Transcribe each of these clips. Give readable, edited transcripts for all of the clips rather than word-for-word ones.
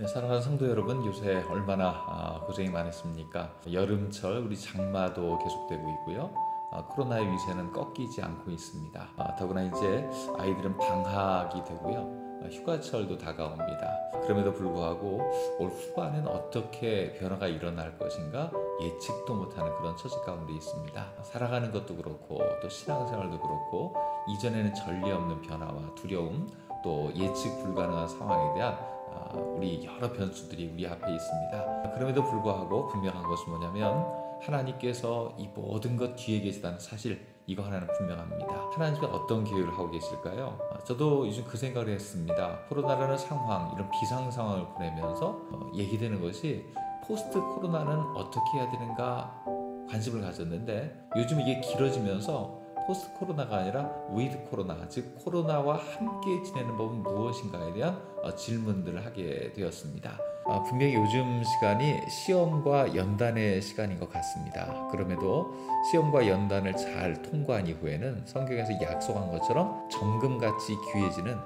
네, 사랑하는 성도 여러분, 요새 얼마나 고생이 많으십니까? 여름철 우리 장마도 계속되고 있고요. 코로나의 위세는 꺾이지 않고 있습니다. 더구나 이제 아이들은 방학이 되고요. 휴가철도 다가옵니다. 그럼에도 불구하고 올 후반엔 어떻게 변화가 일어날 것인가 예측도 못하는 그런 처지 가운데 있습니다. 살아가는 것도 그렇고 또 신앙생활도 그렇고 이전에는 전례 없는 변화와 두려움 또 예측 불가능한 상황에 대한 우리 여러 변수들이 우리 앞에 있습니다. 그럼에도 불구하고 분명한 것은 뭐냐면 하나님께서 이 모든 것 뒤에 계시다는 사실, 이거 하나는 분명합니다. 하나님께 어떤 계획을 하고 계실까요? 저도 요즘 그 생각을 했습니다. 코로나라는 상황, 이런 비상 상황을 보내면서 얘기되는 것이 포스트 코로나는 어떻게 해야 되는가 관심을 가졌는데, 요즘 이게 길어지면서 포스트 코로나가 아니라 위드 코로나, 즉 코로나와 함께 지내는 법은 무엇인가에 대한 질문들을 하게 되었습니다. 분명히 요즘 시간이 시험과 연단의 시간인 것 같습니다. 그럼에도 시험과 연단을 잘 통과한 이후에는 성경에서 약속한 것처럼 정금같이 귀해지는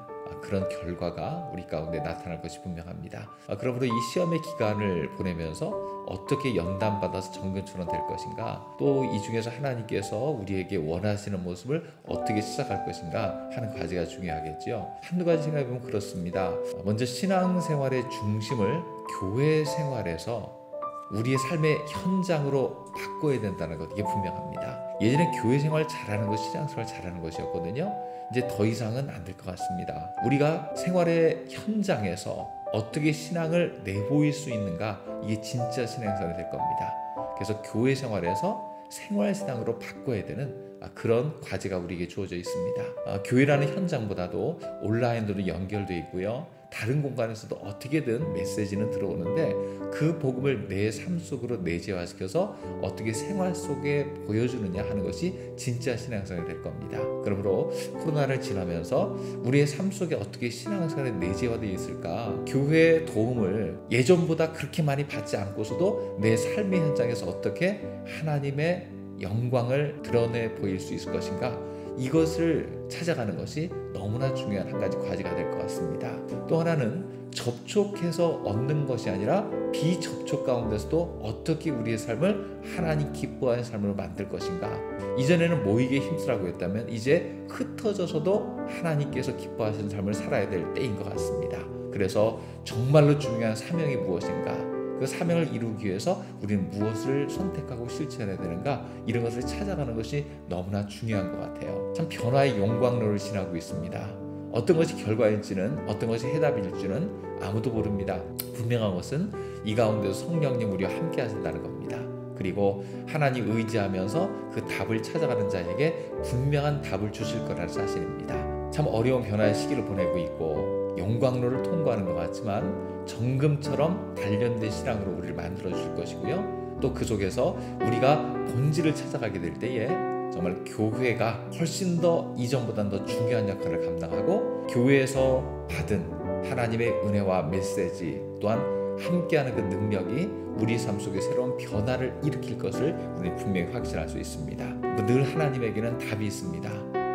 그런 결과가 우리 가운데 나타날 것이 분명합니다. 그러므로 이 시험의 기간을 보내면서 어떻게 연단받아서 정금처럼 될 것인가, 또 이 중에서 하나님께서 우리에게 원하시는 모습을 어떻게 시작할 것인가 하는 과제가 중요하겠죠. 한두 가지 생각해보면 그렇습니다. 먼저 신앙생활의 중심을 교회 생활에서 우리의 삶의 현장으로 바꿔야 된다는 것, 이게 분명합니다. 예전에 교회 생활 잘하는 것, 신앙생활 잘하는 것이었거든요. 이제 더 이상은 안 될 것 같습니다. 우리가 생활의 현장에서 어떻게 신앙을 내보일 수 있는가, 이게 진짜 신앙생활이 될 겁니다. 그래서 교회 생활에서 생활신앙으로 바꿔야 되는 그런 과제가 우리에게 주어져 있습니다. 교회라는 현장보다도 온라인으로 연결되어 있고요. 다른 공간에서도 어떻게든 메시지는 들어오는데 그 복음을 내 삶 속으로 내재화시켜서 어떻게 생활 속에 보여주느냐 하는 것이 진짜 신앙생활이 될 겁니다. 그러므로 코로나를 지나면서 우리의 삶 속에 어떻게 신앙생활이 내재화되어 있을까? 교회의 도움을 예전보다 그렇게 많이 받지 않고서도 내 삶의 현장에서 어떻게 하나님의 영광을 드러내 보일 수 있을 것인가? 이것을 찾아가는 것이 너무나 중요한 한 가지 과제가 될 것 같습니다. 또 하나는 접촉해서 얻는 것이 아니라 비접촉 가운데서도 어떻게 우리의 삶을 하나님 기뻐하는 삶으로 만들 것인가. 이전에는 모이게 힘쓰라고 했다면 이제 흩어져서도 하나님께서 기뻐하시는 삶을 살아야 될 때인 것 같습니다. 그래서 정말로 중요한 사명이 무엇인가, 그 사명을 이루기 위해서 우리는 무엇을 선택하고 실천해야 되는가, 이런 것을 찾아가는 것이 너무나 중요한 것 같아요. 참 변화의 용광로를 지나고 있습니다. 어떤 것이 결과일지는, 어떤 것이 해답일지는 아무도 모릅니다. 분명한 것은 이 가운데서 성령님 우리와 함께 하신다는 겁니다. 그리고 하나님 의지하면서 그 답을 찾아가는 자에게 분명한 답을 주실 거라는 사실입니다. 참 어려운 변화의 시기를 보내고 있고 용광로를 통과하는 것 같지만 정금처럼 단련된 신앙으로 우리를 만들어 줄 것이고요. 또 그 속에서 우리가 본질을 찾아가게 될 때에 정말 교회가 훨씬 더 이전보다는 더 중요한 역할을 감당하고 교회에서 받은 하나님의 은혜와 메시지 또한 함께하는 그 능력이 우리 삶 속에 새로운 변화를 일으킬 것을 우리는 분명히 확신할 수 있습니다. 늘 하나님에게는 답이 있습니다.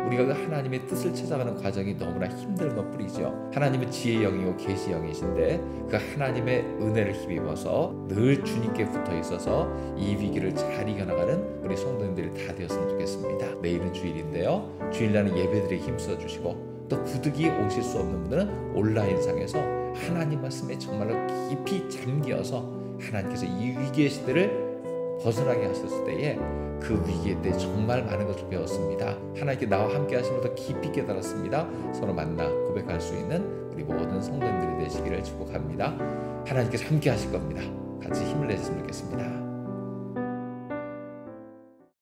우리가 그 하나님의 뜻을 찾아가는 과정이 너무나 힘든 것 뿐이죠. 하나님은 지혜의 영이고 계시의 영이신데 그 하나님의 은혜를 힘입어서 늘 주님께 붙어 있어서 이 위기를 잘 이겨나가는 우리 성도님들이 다 되었으면 좋겠습니다. 내일은 주일인데요. 주일날은 예배들에 힘써 주시고 또 부득이 오실 수 없는 분들은 온라인상에서 하나님 말씀에 정말로 깊이 잠겨서 하나님께서 이 위기의 시대를 벗어나게 하셨을 때에 그 위기에 대해 정말 많은 것을 배웠습니다. 하나님께 나와 함께 하심을 더 깊이 깨달았습니다. 서로 만나 고백할 수 있는 우리 모든 성도님들이 되시기를 축복합니다. 하나님께서 함께 하실 겁니다. 같이 힘을 내셨으면 좋겠습니다.